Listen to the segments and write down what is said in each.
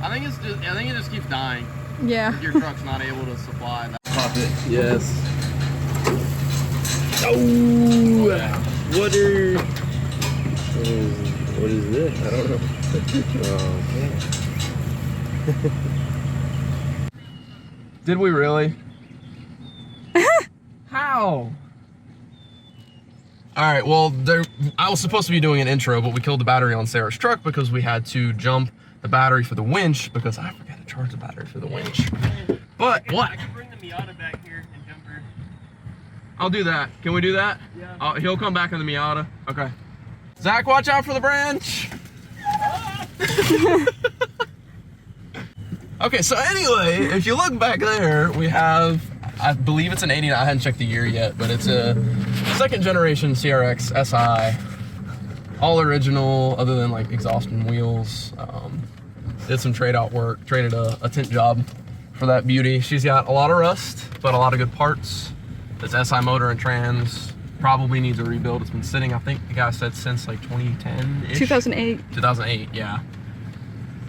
I think it just keeps dying. Yeah. Your truck's not able to supply that. Pop it. Yes. Oh, Yeah. What is this? I don't know. Oh, man. Did we really? How? All right, well, I was supposed to be doing an intro, but we killed the battery on Sarah's truck because we had to jump the battery for the winch because I forgot to charge the battery for the winch. But what? I can bring the Miata back here and jump her. I'll do that. Can we do that? Yeah. He'll come back in the Miata. Okay. Zach, watch out for the branch. Okay, so anyway, if you look back there, we have, I believe it's an 89. I haven't checked the year yet, but it's a second generation CRX Si. All original, other than like exhaust and wheels. Did some trade out work, traded a tint job for that beauty. She's got a lot of rust, but a lot of good parts. This SI motor and trans probably needs a rebuild. It's been sitting, I think the guy said, since like 2010-ish. 2008. 2008, yeah.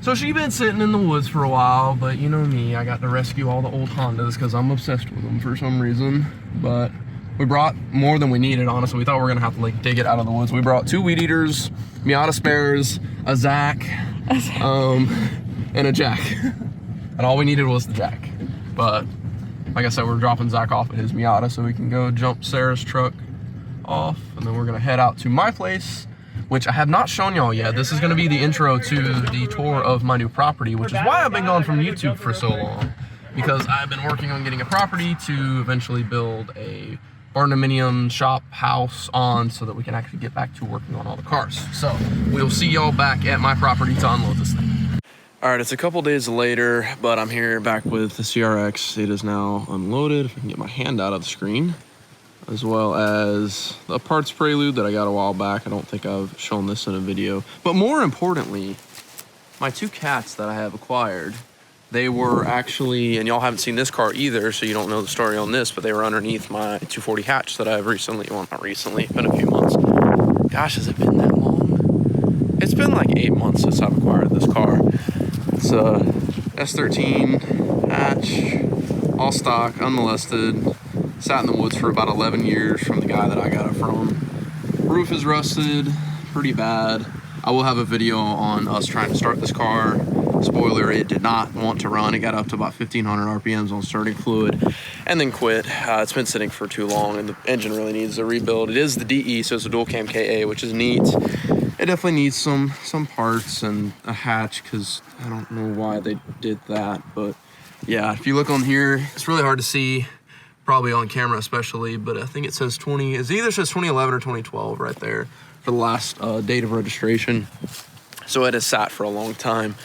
So she's been sitting in the woods for a while, but you know me, I got to rescue all the old Hondas because I'm obsessed with them for some reason. But we brought more than we needed, honestly. We thought we were gonna have to like dig it out of the woods. We brought 2 weed eaters, Miata spares, a Zach, and a jack. And all we needed was the jack. But like I said, we're dropping Zach off at his Miata so we can go jump Sarah's truck off, and then we're gonna head out to my place, which I have not shown y'all yet. This is gonna be the intro to the tour of my new property, which is why I've been gone from YouTube for so long, because I've been working on getting a property to eventually build a barndominium shop house on so that we can actually get back to working on all the cars. So we'll see y'all back at my property to unload this thing. All right, it's a couple days later, but I'm here back with the CRX. It is now unloaded. If I can get my hand out of the screen, as well as the parts prelude that I got a while back. I don't think I've shown this in a video. But more importantly, my 2 cats that I have acquired, they were actually, and y'all haven't seen this car either, so you don't know the story on this, but they were underneath my 240 hatch that I've recently, well, not recently, been a few months. Gosh, has it been that long? It's been like 8 months since I've acquired this car. It's a S13 hatch, all stock, unmolested. Sat in the woods for about 11 years from the guy that I got it from. Roof is rusted, pretty bad. I will have a video on us trying to start this car. Spoiler, it did not want to run. It got up to about 1,500 RPMs on starting fluid and then quit. It's been sitting for too long and the engine really needs a rebuild. It is the DE, so it's a dual cam KA, which is neat. It definitely needs some parts and a hatch because I don't know why they did that. But yeah, if you look on here, it's really hard to see, probably on camera especially, but I think it says it either says 2011 or 2012 right there for the last date of registration. So it has sat for a long time.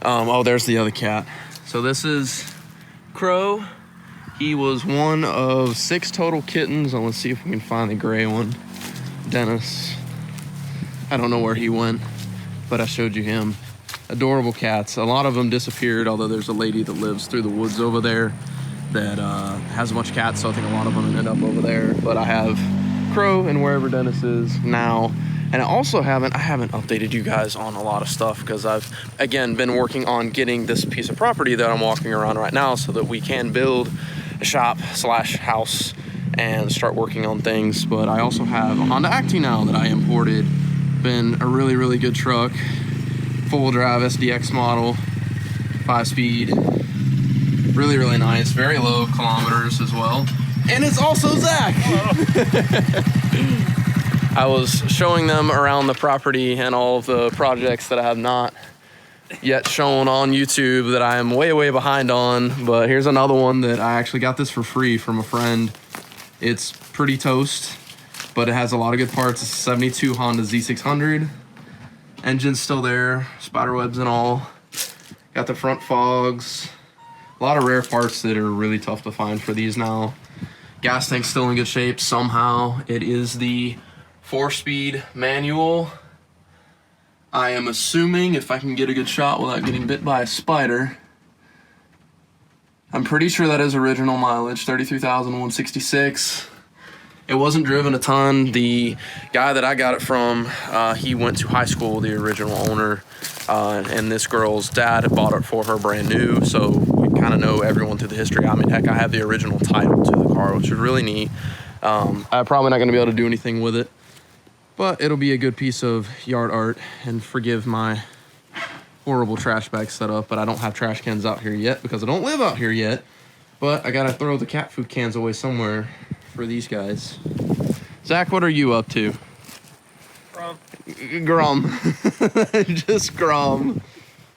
Oh, there's the other cat. So this is Crow. He was one of 6 total kittens. Let's see if we can find the gray one. Dennis. I don't know where he went, but I showed you him. Adorable cats. A lot of them disappeared, although there's a lady that lives through the woods over there that has a bunch of cats, so I think a lot of them ended up over there. But I have Crow and wherever Dennis is now. And I also haven't updated you guys on a lot of stuff because I've, again, been working on getting this piece of property that I'm walking around right now so that we can build a shop / house and start working on things. But I also have a Honda Acti now that I imported. Been a really, really good truck. 4-wheel drive SDX model, 5-speed. Really, really nice. Very low kilometers as well. And it's also Zach. I was showing them around the property and all of the projects that I have not yet shown on YouTube that I am way, way behind on. But here's another one that I actually got this for free from a friend. It's pretty toast, but it has a lot of good parts. It's a 72 Honda Z600. Engine's still there, spider webs and all. Got the front fogs. A lot of rare parts that are really tough to find for these now. Gas tank's still in good shape somehow. It is the 4-speed manual. I am assuming, if I can get a good shot without getting bit by a spider, I'm pretty sure that is original mileage, 33,166. It wasn't driven a ton. The guy that I got it from, he went to high school, the original owner, and this girl's dad had bought it for her brand new, so we kind of know everyone through the history. I mean, heck, I have the original title to the car, which is really neat. I'm probably not going to be able to do anything with it, but it'll be a good piece of yard art, and forgive my horrible trash bag setup, but I don't have trash cans out here yet because I don't live out here yet, but I got to throw the cat food cans away somewhere for these guys. Zach, what are you up to? Grum. Just grum.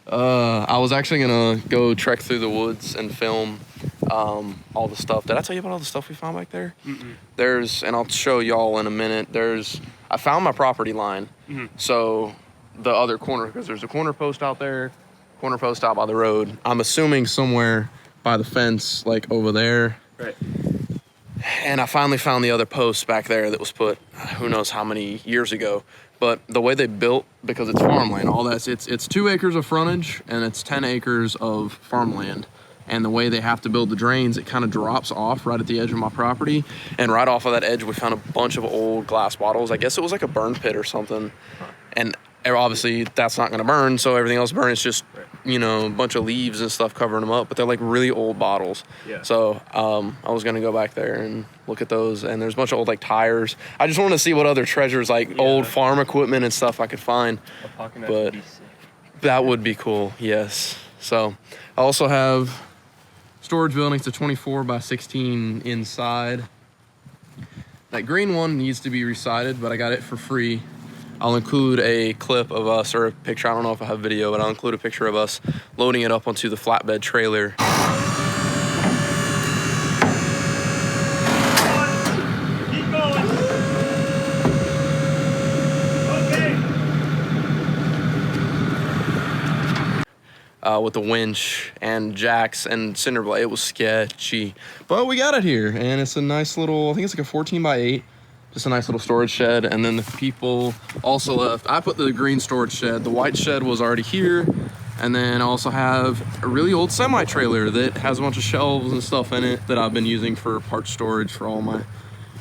I was actually gonna go trek through the woods and film all the stuff. Did I tell you about all the stuff we found back there? There's, and I'll show y'all in a minute, I found my property line. So the other corner, because there's a corner post out there, corner post out by the road. I'm assuming somewhere by the fence, like over there. Right. And I finally found the other post back there that was put who knows how many years ago. But the way they built, because it's farmland, all that's, it's 2 acres of frontage and it's 10 acres of farmland. And the way they have to build the drains, it kind of drops off right at the edge of my property. And right off of that edge, we found a bunch of old glass bottles. I guess it was like a burn pit or something. And obviously that's not going to burn, so everything else burns. It's just, you know, a bunch of leaves and stuff covering them up, but they're like really old bottles. Yeah. So I was going to go back there and look at those, and there's a bunch of old like tires. I just want to see what other treasures, like old farm equipment and stuff I could find. But that would be cool, yes. So I also have storage buildings to 24 by 16 inside. That green one needs to be resided, but I got it for free. I'll include a clip of us, or a picture, I don't know if I have video, but I'll include a picture of us loading it up onto the flatbed trailer. Keep going. Okay. With the winch and jacks and cinder blade. It was sketchy, but we got it here, and it's a nice little, I think it's like a 14 by 8. Just a nice little storage shed. And then the people also left. I put the green storage shed. The white shed was already here. And then I also have a really old semi-trailer that has a bunch of shelves and stuff in it that I've been using for part storage for all my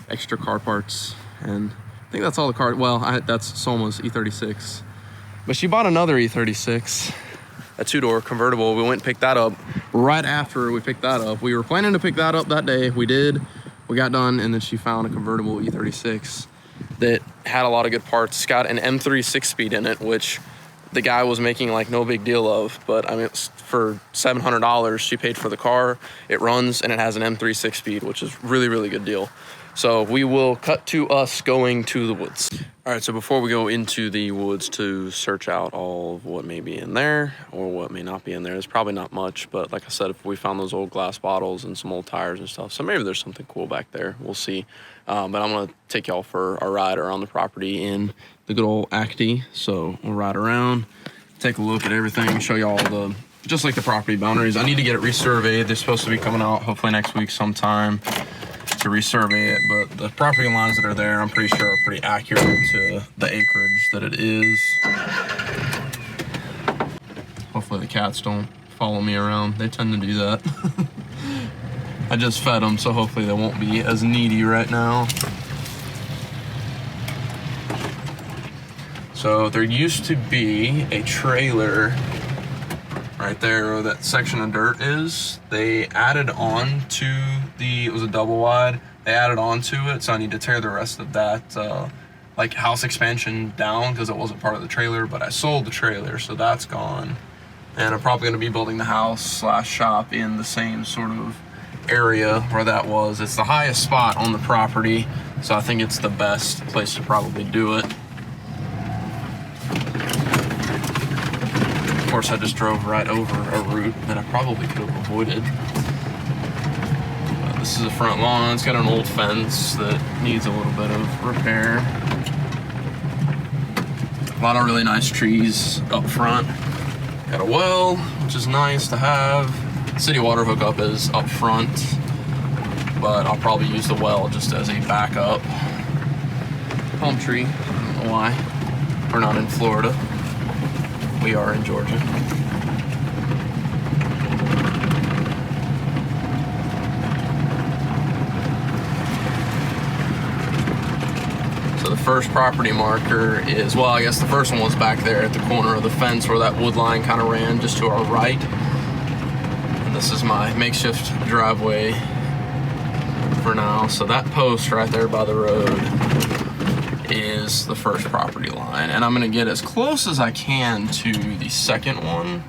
extra car parts. And I think that's all the car. Well, that's Soma's E36. But she bought another E36, a 2-door convertible. We went and picked that up right after we picked that up. We were planning to pick that up that day. We did. We got done, and then she found a convertible E36 that had a lot of good parts. It's got an M3 6-speed in it, which the guy was making like no big deal of. But I mean, it's for $700 she paid for the car. It runs, and it has an M3 6-speed, which is really, really good deal. So we will cut to us going to the woods. All right, so before we go into the woods to search out all of what may be in there or what may not be in there, there's probably not much, but like I said, if we found those old glass bottles and some old tires and stuff, so maybe there's something cool back there. We'll see. But I'm gonna take y'all for a ride around the property in the good old Acti. So we'll ride around, take a look at everything, show y'all just like the property boundaries. I need to get it resurveyed. They're supposed to be coming out hopefully next week sometime to resurvey it, but the property lines that are there, I'm pretty sure are pretty accurate to the acreage that it is. Hopefully the cats don't follow me around. They tend to do that. I just fed them, so hopefully they won't be as needy right now. So there used to be a trailer right there where that section of dirt is. They added on to it was a double wide. They added on to it, so I need to tear the rest of that like house expansion down because it wasn't part of the trailer, but I sold the trailer, so that's gone. And I'm probably gonna be building the house / shop in the same sort of area where that was. It's the highest spot on the property, so I think it's the best place to probably do it. Of course, I just drove right over a route that I probably could have avoided. This is the front lawn. It's got an old fence that needs a little bit of repair. A lot of really nice trees up front. Got a well, which is nice to have. City water hookup is up front, but I'll probably use the well just as a backup. Palm tree, I don't know why. We're not in Florida. We are in Georgia. first property marker is, well, I guess the first one was back there at the corner of the fence where that wood line kind of ran just to our right. And this is my makeshift driveway for now. So that post right there by the road is the first property line. And I'm gonna get as close as I can to the second one,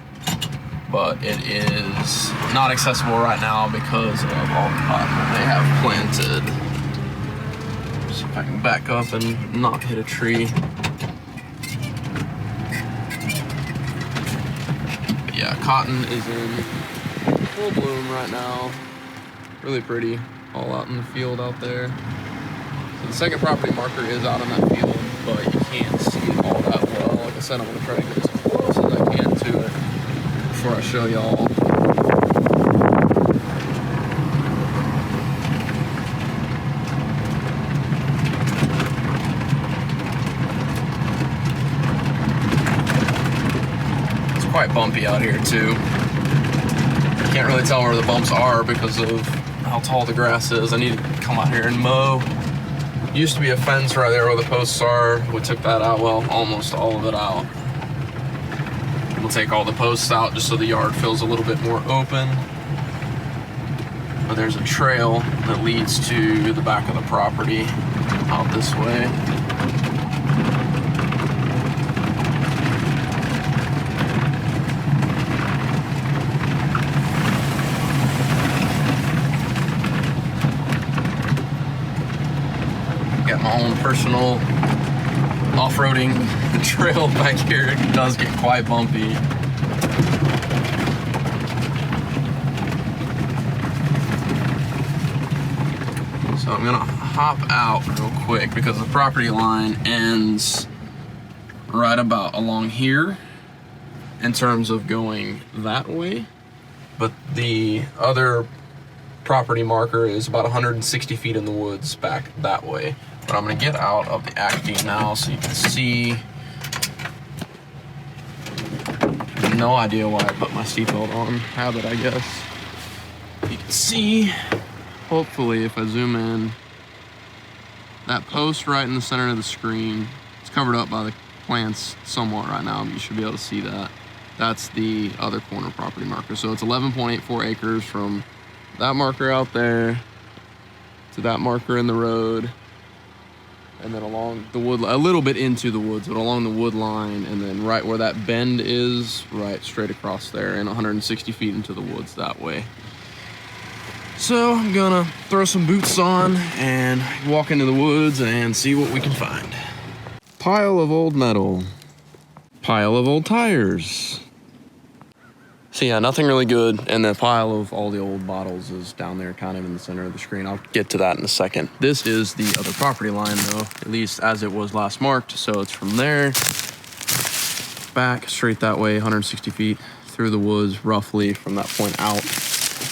but it is not accessible right now because of all the cotton they have planted. So if I can back up and not hit a tree. But yeah, cotton is in full bloom right now. Really pretty, all out in the field out there. So the second property marker is out in that field, but you can't see it all that well. Like I said, I'm gonna try to get as close as I can to it before I show y'all. It's quite bumpy out here too. Can't really tell where the bumps are because of how tall the grass is. I need to come out here and mow. Used to be a fence right there where the posts are. We took that out, well, almost all of it out. We'll take all the posts out just so the yard feels a little bit more open. But there's a trail that leads to the back of the property out this way. Got my own personal off-roading trail back here. It does get quite bumpy. So I'm gonna hop out real quick because the property line ends right about along here in terms of going that way, but the other property marker is about 160 feet in the woods back that way. But I'm gonna get out of the Acme now so you can see. No idea why I put my seatbelt on. Habit, I guess. You can see, hopefully, if I zoom in, that post right in the center of the screen. It's covered up by the plants somewhat right now, but you should be able to see that. That's the other corner property marker. So it's 11.84 acres from that marker out there to that marker in the road, and then along the wood, a little bit into the woods, but along the wood line, and then right where that bend is, right straight across there, and 160 feet into the woods that way. So I'm gonna throw some boots on and walk into the woods and see what we can find. Pile of old metal. Pile of old tires. So yeah, nothing really good, and the pile of all the old bottles is down there kind of in the center of the screen. I'll get to that in a second. This is the other property line though, at least as it was last marked. So it's from there, back straight that way, 160 feet through the woods roughly from that point out.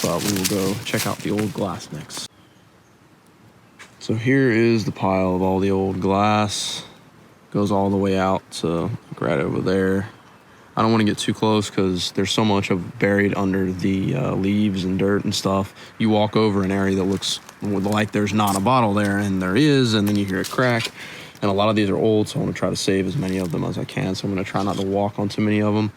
But we will go check out the old glass next. So here is the pile of all the old glass. Goes all the way out to right over there. I don't want to get too close because there's so much of buried under the leaves and dirt and stuff. You walk over an area that looks like there's not a bottle there, and there is, and then you hear it crack. And a lot of these are old, so I want to try to save as many of them as I can. So I'm going to try not to walk on too many of them.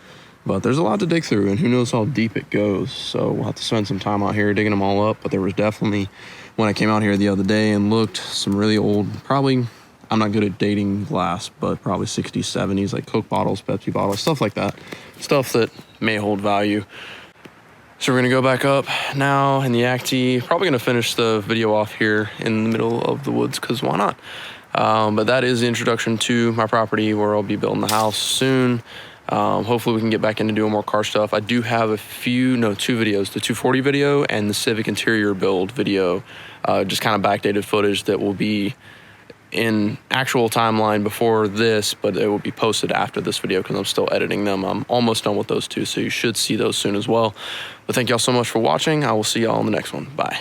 But there's a lot to dig through, and who knows how deep it goes. So we'll have to spend some time out here digging them all up. But there was definitely, when I came out here the other day and looked, some really old, probably, I'm not good at dating glass, but probably 60s, 70s, like Coke bottles, Pepsi bottles, stuff like that. Stuff that may hold value. So we're gonna go back up now in the Acti. Probably gonna finish the video off here in the middle of the woods, because why not? But that is the introduction to my property where I'll be building the house soon. Hopefully we can get back into doing more car stuff. I do have two videos, the 240 video and the Civic interior build video, just kind of backdated footage that will be in actual timeline before this, but it will be posted after this video because I'm still editing them. I'm almost done with those two, so you should see those soon as well. But thank y'all so much for watching. I will see y'all in the next one. Bye.